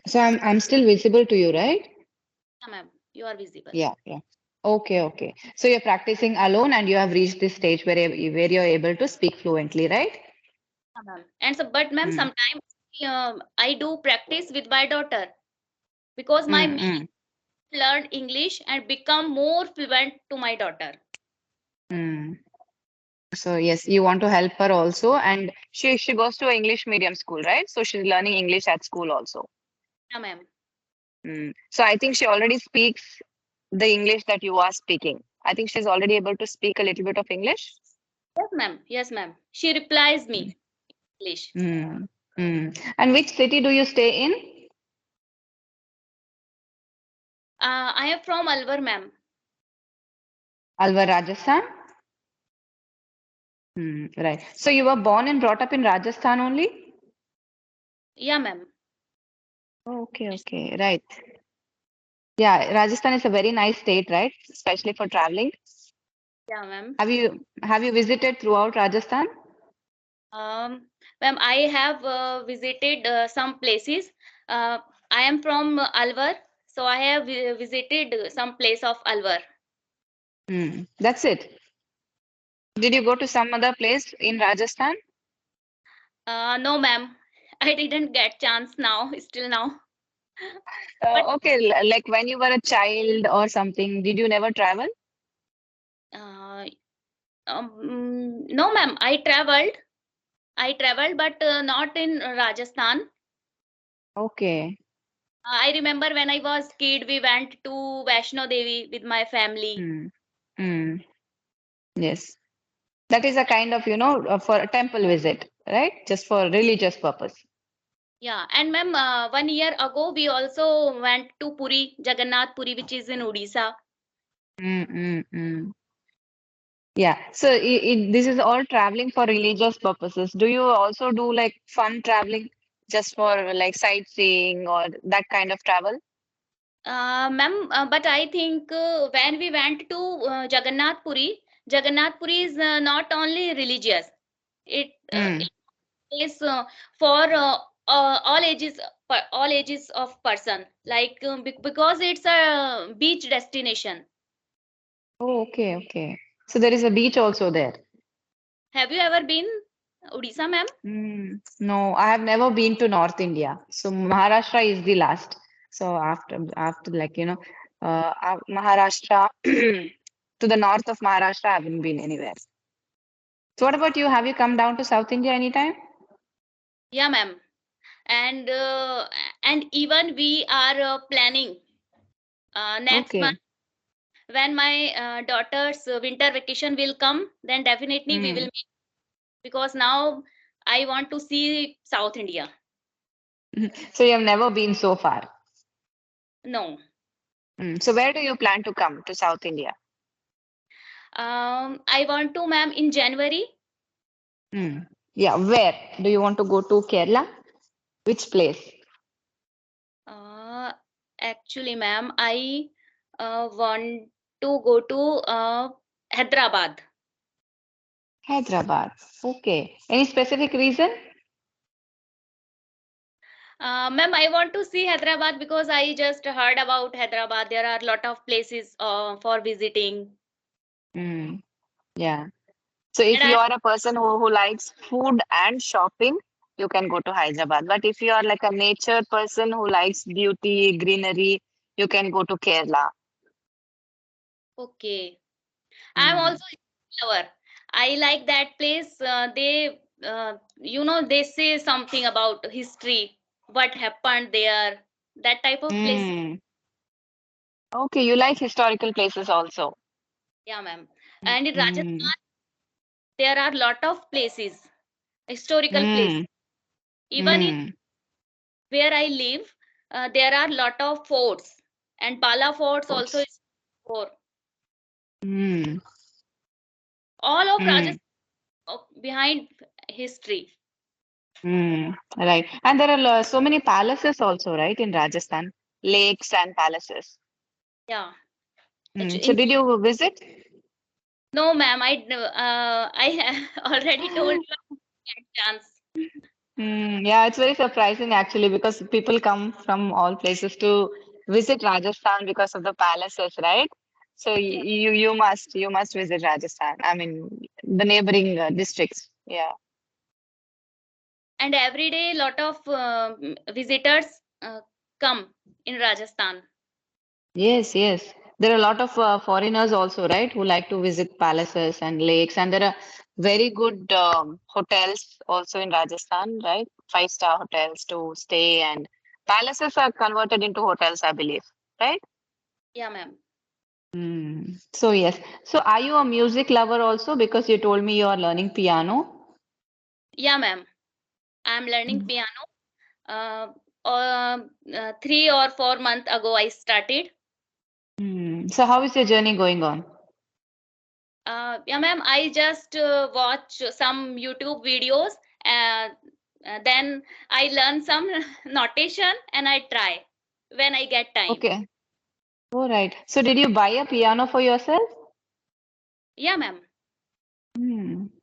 So I'm still visible to you, right? Yeah, ma'am. You are visible. Yeah, yeah. Okay, okay. So you're practicing alone and you have reached this stage where you're able to speak fluently, right? Yeah, ma'am. And so, but ma'am, Mm, sometimes I do practice with my daughter because my mm, me mm, learned English and become more fluent to my daughter. mm. So yes, you want to help her also, and she goes to English medium school, right? So she's learning English at school also. Yeah, ma'am. Mm. So I think she already speaks the English that you are speaking. I think she's already able to speak a little bit of English. Yes, ma'am. Yes, ma'am. She replies Mm. me English. Mm. Mm. And which city do you stay in? I am from Alwar, ma'am. Alwar, Rajasthan? Right. So you were born and brought up in Rajasthan only? Yeah, ma'am. Okay, okay, right. Yeah, Rajasthan is a very nice state, right? Especially for traveling. Yeah, ma'am. Have you visited throughout Rajasthan? Ma'am, I have visited some places. Uh, I am from Alwar, so I have visited some place of Alwar. That's it. Did you go to some other place in Rajasthan? No, ma'am, I didn't get chance now, still now. But Okay, like when you were a child or something, did you never travel? uh, no, ma'am, I traveled. I traveled, but not in Rajasthan. Okay. I remember when I was kid, we went to Vaishno Devi with my family. Hmm. Hmm. Yes. That is a kind of, for a temple visit, right? Just for religious purpose. Yeah, and ma'am, 1 year ago we also went to Puri, Jagannath Puri, which is in Odisha. Mm. Yeah. So this is all traveling for religious purposes. Do you also do like fun traveling just for like sightseeing or that kind of travel? Ma'am, but I think when we went to Jagannath Puri is not only religious. Mm. It is for all ages, all ages of person. Like because it's a beach destination. Oh, okay, okay. So there is a beach also there. Have you ever been Odisha, ma'am? No, I have never been to North India. So Maharashtra is the last. So after like Maharashtra to the north of Maharashtra, I haven't been anywhere. So what about you? Have you come down to South India anytime? Yeah, ma'am. And even we are planning next month Okay. when my daughter's winter vacation will come, then definitely we will Mm. meet because now I want to see South India. So you have never been so far. No. So where do you plan to come to South India? I want to, ma'am, in January. Mm. Yeah, where? Do you want to go to Kerala? Which place? Uh, Actually, ma'am, I want to go to Hyderabad. Hyderabad. Okay. Any specific reason? Ma'am, I want to see Hyderabad because I just heard about Hyderabad. There are a lot of places for visiting. Mm. Yeah. So if And you I, are a person who likes food and shopping, you can go to Hyderabad. But if you are like a nature person who likes beauty, greenery, you can go to Kerala. okay. I'm Mm. also a lover. I like that place. They say something about history, what happened there, that type of place. Mm. Okay, you like historical places also. Yeah, ma'am. And in Mm. Rajasthan, there are lot of places, historical places. Mm. Even in Mm. where I live, there are lot of forts, and Bala forts also Foods. is for Mm. all of Mm. Rajasthan behind history. Right. And there are so many palaces also, right, in Rajasthan, lakes and palaces. Yeah. So In did you visit? No, ma'am. I already told you I had chance. Yeah, it's very surprising actually because people come from all places to visit Rajasthan because of the palaces, right? So Yeah. you must visit Rajasthan. I mean the neighboring districts. Yeah. And every day, lot of visitors come in Rajasthan. Yes, yes. There are a lot of foreigners also, right, who like to visit palaces and lakes, and there are very good hotels also in Rajasthan, right? Five-star hotels to stay, and palaces are converted into hotels, I believe, right? Yeah, ma'am. So yes. So are you a music lover also? Because you told me you are learning piano. Yeah, ma'am. I'm learning Mm. piano. Uh, 3 or 4 months ago, I started. So how is your journey going on? Yeah, ma'am. I just watch some YouTube videos, and then I learn some notation, and I try when I get time. Okay. All right. So did you buy a piano for yourself? Yeah, ma'am.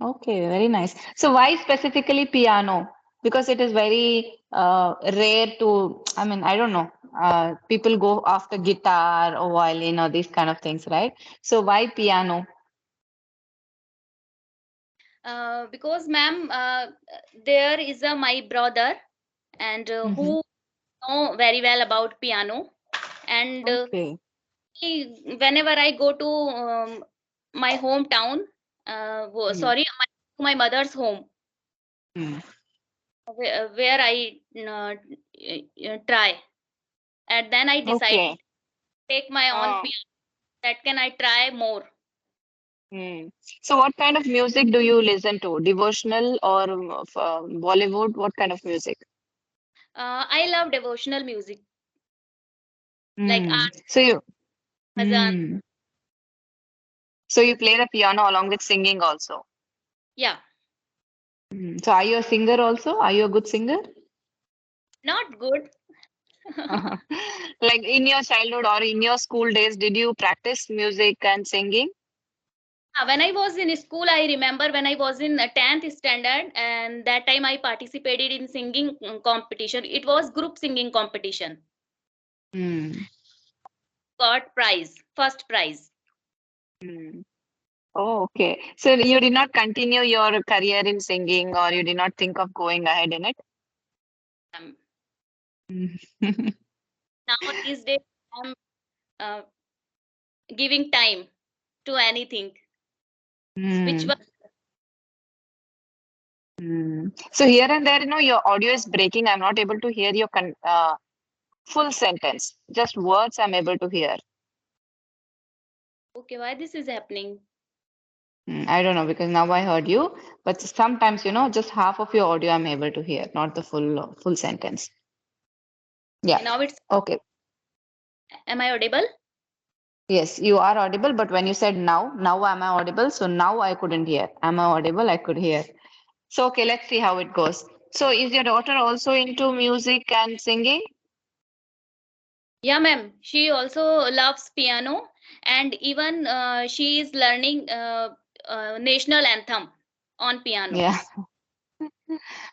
Okay, very nice. So why specifically piano? Because it is very rare to, I mean, I don't know. People go after guitar or violin or these kind of things, right? So why piano? Because, ma'am, there is a my brother, and Hmm. who know very well about piano, and Okay. whenever I go to my hometown, Mm. sorry, my mother's home, Mm. where I try, and then I decide Okay. take my own Oh. piano. That can I try more. Hmm. So what kind of music do you listen to? Devotional or Bollywood? What kind of music? I love devotional music like Hmm. So you, Azan. hmm. So you play the piano along with singing also. Yeah, So are you a singer also? Are you a good singer? not good. Like in your childhood or in your school days, did you practice music and singing? When I was in school, I remember when I was in 10th standard, and that time I participated in singing competition. It was group singing competition. Hmm. Got prize, first prize. Hmm. Oh, okay. So you did not continue your career in singing or you did not think of going ahead in it? Um, Hmm. Now these days, I'm uh, giving time to anything. Which Hmm. was So here and there, your audio is breaking. I'm not able to hear your full sentence. Just words I'm able to hear. okay? Why this is happening? I don't know because now I heard you, but sometimes, just half of your audio I'm able to hear, not the full sentence. Yeah. Now it's. Okay. Am I audible? Yes, you are audible, but when you said now am I audible? So now I couldn't hear. Am I audible? I could hear. So okay, let's see how it goes. So is your daughter also into music and singing? Yeah, ma'am. She also loves piano, and even she is learning national anthem on piano. Yeah.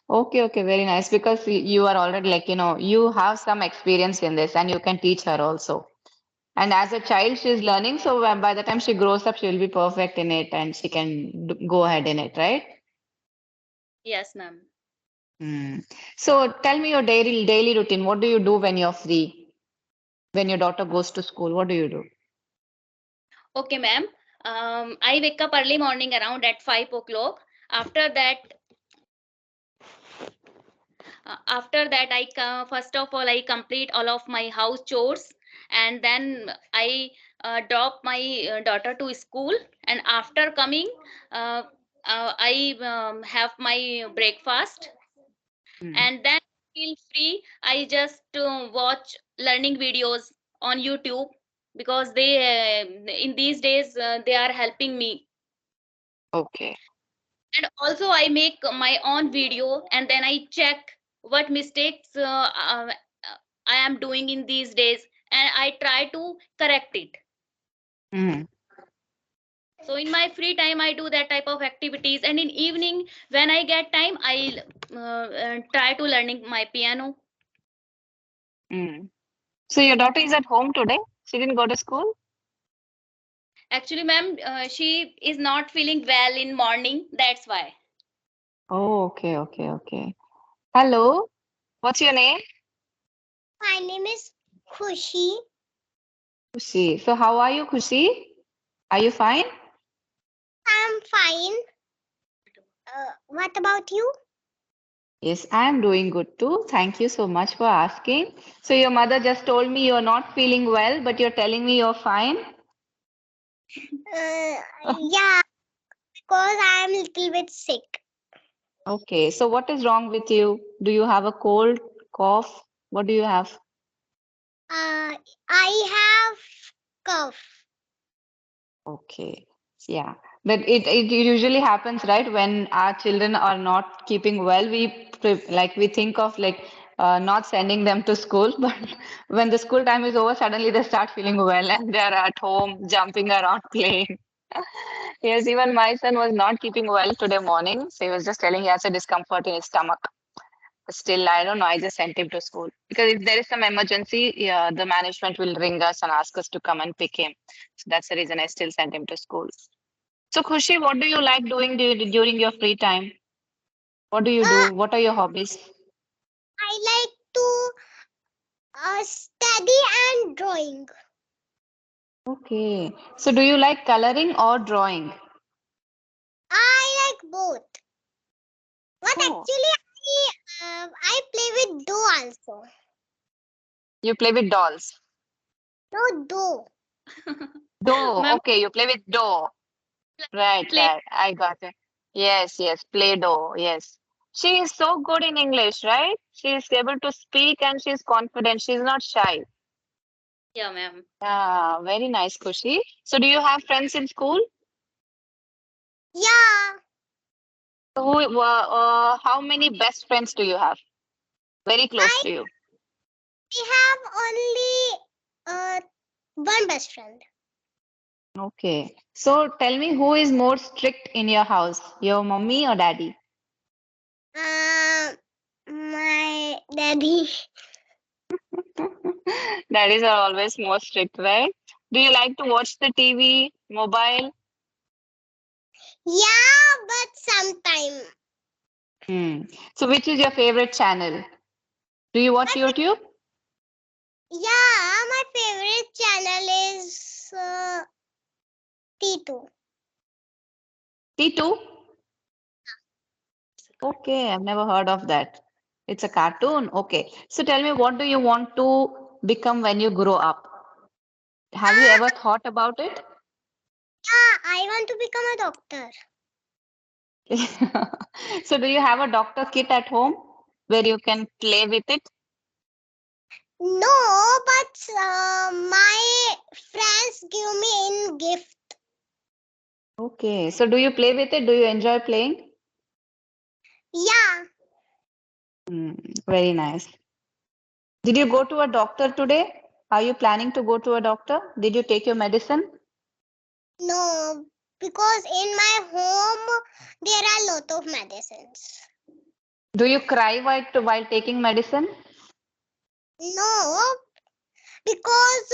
Okay, okay, very nice. Because you are already like, you have some experience in this and you can teach her also. And as a child, she's learning. So by the time she grows up, she'll be perfect in it and she can go ahead in it, right? Yes, ma'am. Hmm. So tell me your daily routine. What do you do when you're free? When your daughter goes to school, what do you do? Okay, ma'am. I wake up early morning around at 5 o'clock. After that, first of all, I complete all of my house chores, and then I drop my daughter to school. And after coming, uh, I have my breakfast, Hmm. and then feel free. I just watch learning videos on YouTube because they in these days they are helping me. Okay. And also I make my own video, and then I check what mistakes I am doing in these days, and I try to correct it. Hmm. So in my free time, I do that type of activities, and in evening when I get time, I'll try to learning my piano. Mm. So your daughter is at home today? She didn't go to school? Actually, ma'am, she is not feeling well in morning. That's why. Oh, okay, okay, okay. Hello, what's your name? My name is Khushi. Kushi. So how are you, Kushi? Are you fine? I'm fine. What about you? Yes, I am doing good too. Thank you so much for asking. So your mother just told me you're not feeling well, but you're telling me you're fine. Yeah, because I'm a little bit sick. Okay, so what is wrong with you? Do you have a cold, cough? What do you have? I have cough. Okay, yeah. But it usually happens, right? When our children are not keeping well, we think of not sending them to school, but when the school time is over, suddenly they start feeling well and they're at home jumping around playing. Yes, even my son was not keeping well today morning. So he was just telling he has a discomfort in his stomach. But still, I don't know. I just sent him to school because if there is some emergency, yeah, the management will ring us and ask us to come and pick him. So that's the reason I still sent him to school. So, Khushi, what do you like doing during your free time? What do you Uh, do? What are your hobbies? I like to study and drawing. Okay. So, do you like coloring or drawing? I like both. But Oh, actually, I play with dough also. you play with dolls. No dough. Dough. Ma'am, Okay, you play with dough. Right, play. right. I got it. Yes, yes. Play-Doh. Yes. She is so good in English, right? She is able to speak and she's confident. She's not shy. Yeah, ma'am. Ah, very nice, Kushi. So, do you have friends in school? Yeah, How many best friends do you have? Very close I to you. have only one best friend. Okay. So, tell me who is more strict in your house, your mommy or daddy? My daddy. Daddies are always more strict, right? Do you like to watch the TV, mobile? Yeah, but sometime. Hmm. So, which is your favorite channel? Do you watch My YouTube? Yeah, my favorite channel is T2. T2? Okay, I've never heard of that. It's a cartoon. Okay. So, tell me, what do you want to become when you grow up? Have you Uh, ever thought about it? yeah, I want to become a doctor. So, do you have a doctor kit at home where you can play with it? No, but my friends give me in gift. Okay. So, do you play with it? Do you enjoy playing? Yeah, Hmm, very nice. Did you go to a doctor today? Are you planning to go to a doctor? Did you take your medicine? no, because in my home there are lot of medicines. Do you cry while taking medicine? No, because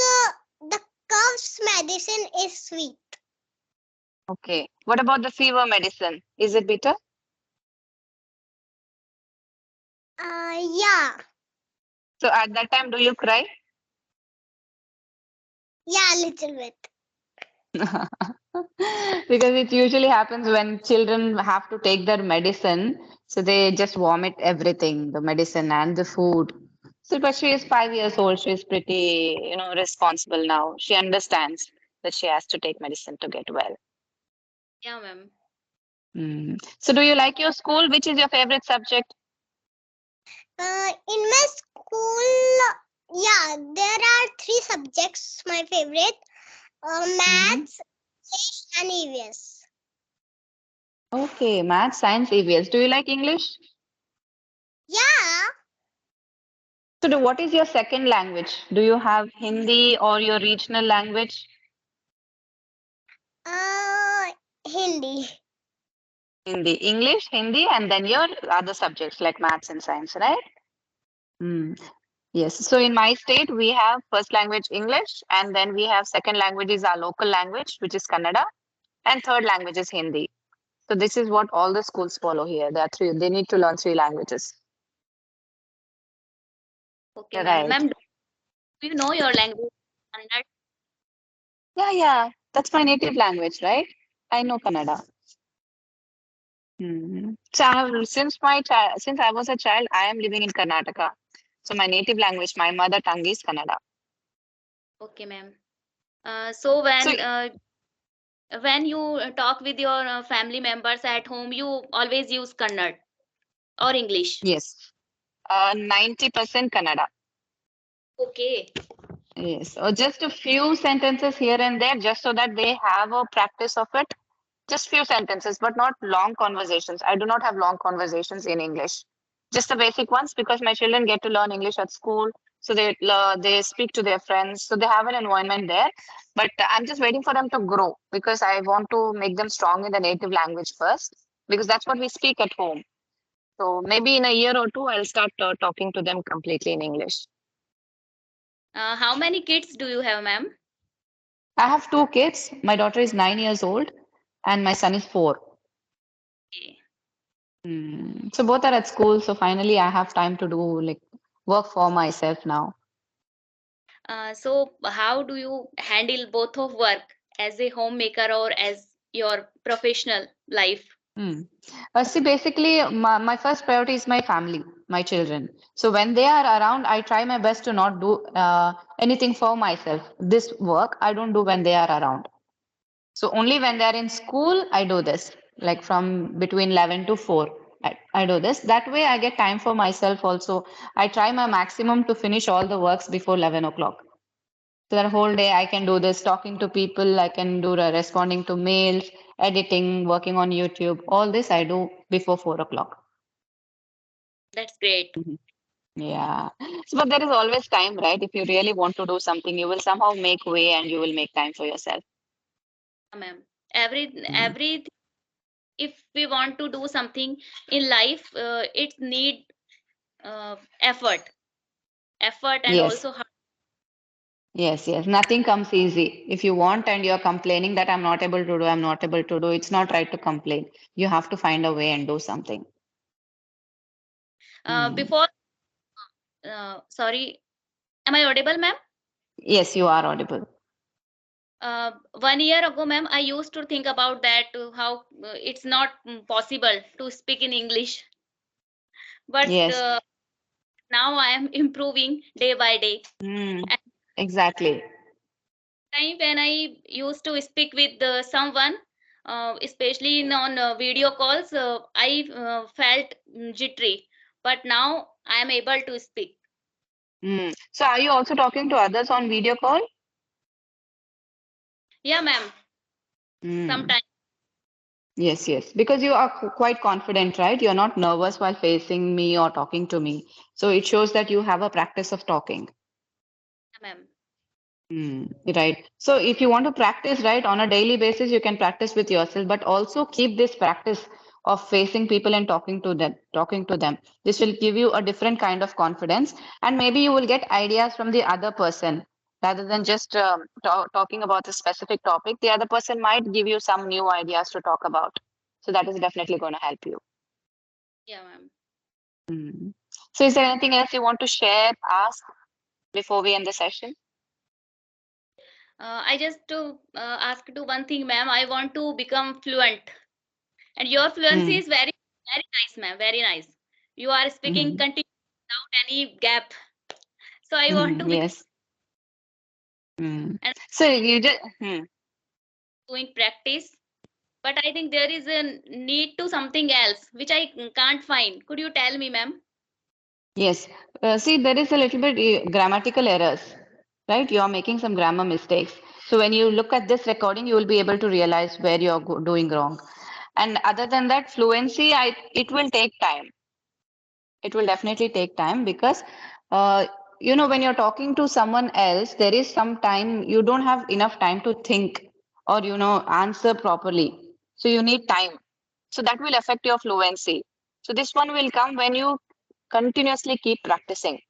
the cough's medicine is sweet. Okay. What about the fever medicine? Is it bitter? Yeah, So, at that time, do you cry? yeah, little bit. Because it usually happens when children have to take their medicine, so they just vomit everything, the medicine and the food. So, but she is 5 years old. She is pretty, responsible now. She understands that she has to take medicine to get well. Yeah, ma'am. Mm. So, do you like your school? Which is your favorite subject? In my school, yeah, there are three subjects my favorite: Hmm. maths, English, and EVS. Okay, math, science, EVS. Do you like English? Yeah, So, what is your second language? Do you have Hindi or your regional language? Hindi. Hindi, English, Hindi, and then your other subjects like maths and science, right? Mm. Yes. So in my state, we have first language English, and then we have second language is our local language, which is Kannada, and third language is Hindi. So this is what all the schools follow here. There are three. They need to learn three languages. Okay, ma'am. Right. Ma'am, do you know your language? Kannada? Yeah, yeah. That's my native language, right? I know Kannada. So I have, since I was a child, I am living in Karnataka. So my native language, my mother tongue is Kannada. Okay, ma'am. So So when you talk with your family members at home, you always use Kannada or English. yes, 90% Kannada. Okay. Yes, or just a few sentences here and there, just so that they have a practice of it. Just few sentences, but not long conversations. I do not have long conversations in English. Just the basic ones because my children get to learn English at school, so they speak to their friends, so they have an environment there. But I'm just waiting for them to grow because I want to make them strong in the native language first because that's what we speak at home. So maybe in a year or two, I'll start talking to them completely in English. How many kids do you have, ma'am? I have two kids. My daughter is 9 years old, and my son is 4. Okay. So both are at school. So finally, I have time to do like work for myself now. So how do you handle both of work as a homemaker or as your professional life? Hmm. See, basically, my first priority is my family, my children. So when they are around, I try my best to not do anything for myself. This work I don't do when they are around. So only when they are in school, I do this, like from between 11 to 4. I do this. That way, I get time for myself also. I try my maximum to finish all the works before 11 o'clock. So that whole day I can do this, talking to people, I can do the responding to mails, editing, working on YouTube. All this I do before 4 o'clock. That's great. Mhm. Yeah. So, but there is always time, right? If you really want to do something, you will somehow make way and you will make time for yourself. Ma'am. Every Mhm. every if we want to do something in life, it need effort and Yes. also hard. Yes, yes. Nothing comes easy. If you want and you're complaining that I'm not able to do, I'm not able to do, it's not right to complain. You have to find a way and do something. Mm. Before, sorry, am I audible, ma'am? Yes, you are audible. 1 year ago, ma'am, I used to think about that how it's not possible to speak in English, but Yes. now I am improving day by day. Mm. And Exactly. time when I used to speak with someone, especially on video calls, I felt jittery, but now I am able to speak. So are you also talking to others on video call? Yeah, ma'am. Mm. Sometimes, Yes, yes. Because you are quite confident, right? You're not nervous while facing me or talking to me. So it shows that you have a practice of talking. ma'am. Right. So if you want to practice, right, on a daily basis, you can practice with yourself, but also keep this practice of facing people and talking to them. This will give you a different kind of confidence, and maybe you will get ideas from the other person rather than just talking about a specific topic. The other person might give you some new ideas to talk about. So that is definitely going to help you. Yeah, ma'am. Mm. So is there anything else you want to share, ask before we end the session? I just to ask to one thing, ma'am. I want to become fluent, and your fluency Mm. is very, very nice, ma'am. Very nice. You are speaking Mm. continuously without any gap. So I want to become Yes. Mm. and So you just, doing practice. But I think there is a need to something else which I can't find. Could you tell me, ma'am? yes. See, there is a little bit grammatical errors, right? You are making some grammar mistakes. So when you look at this recording, you will be able to realize where you're doing wrong. And other than that, fluency, it will take time. It will definitely take time because, uh, when you're talking to someone else, there is some time you don't have enough time to think or, answer properly. So you need time. So that will affect your fluency. So this one will come when you continuously keep practicing.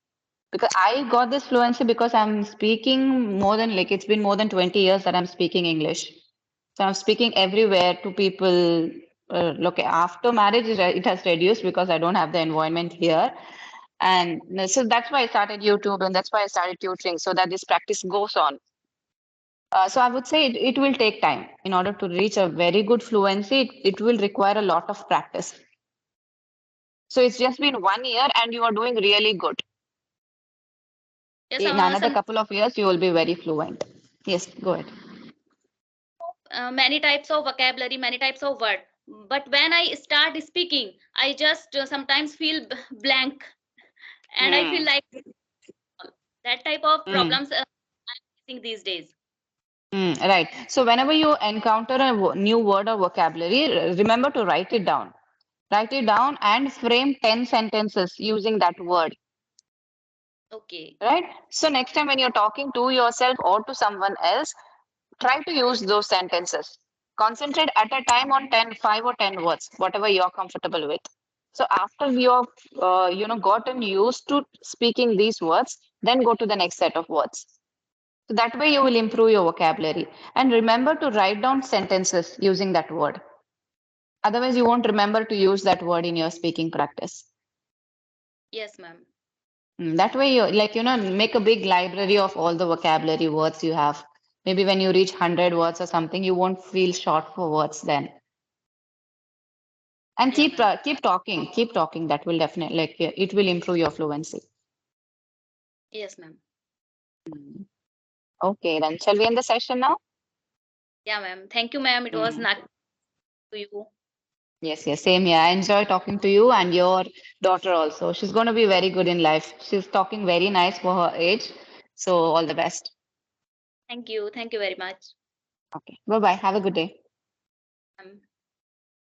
Because I got this fluency because I'm speaking more than like it's been more than 20 years that I'm speaking English. So I'm speaking everywhere to people. Look, after marriage, it has reduced because I don't have the environment here. And so that's why I started YouTube and that's why I started tutoring so that this practice goes on. So I would say it will take time. In order to reach a very good fluency, it will require a lot of practice. So it's just been 1 year and you are doing really good. Yes, In another some couple of years, you will be very fluent. Yes, go ahead. many types of vocabulary, many types of word. But when I start speaking, I just sometimes feel blank, and I feel Mm, like that type of mm, problems I'm facing these days. right. So whenever you encounter a new word or vocabulary, remember to write it down. Write it down and frame 10 sentences using that word. Okay. Right? So next time when you're talking to yourself or to someone else, try to use those sentences. Concentrate at a time on 10, 5 or 10 words, whatever you're comfortable with. So after you've gotten used to speaking these words, then go to the next set of words. So that way you will improve your vocabulary. And remember to write down sentences using that word. Otherwise, you won't remember to use that word in your speaking practice. Yes, ma'am. That way, you make a big library of all the vocabulary words you have. Maybe when you reach 100 words or something, you won't feel short for words then. And Yeah, ma'am. keep talking, keep talking. That will definitely it will improve your fluency. Yes, ma'am. Okay, then shall we end the session now? Yeah, ma'am. Thank you, ma'am. It was Mm. nice to you. Yes, yes, same here. I enjoy talking to you and your daughter also. She's going to be very good in life. She's talking very nice for her age. So all the best. Thank you. Thank you very much. Okay, bye bye. Have a good day.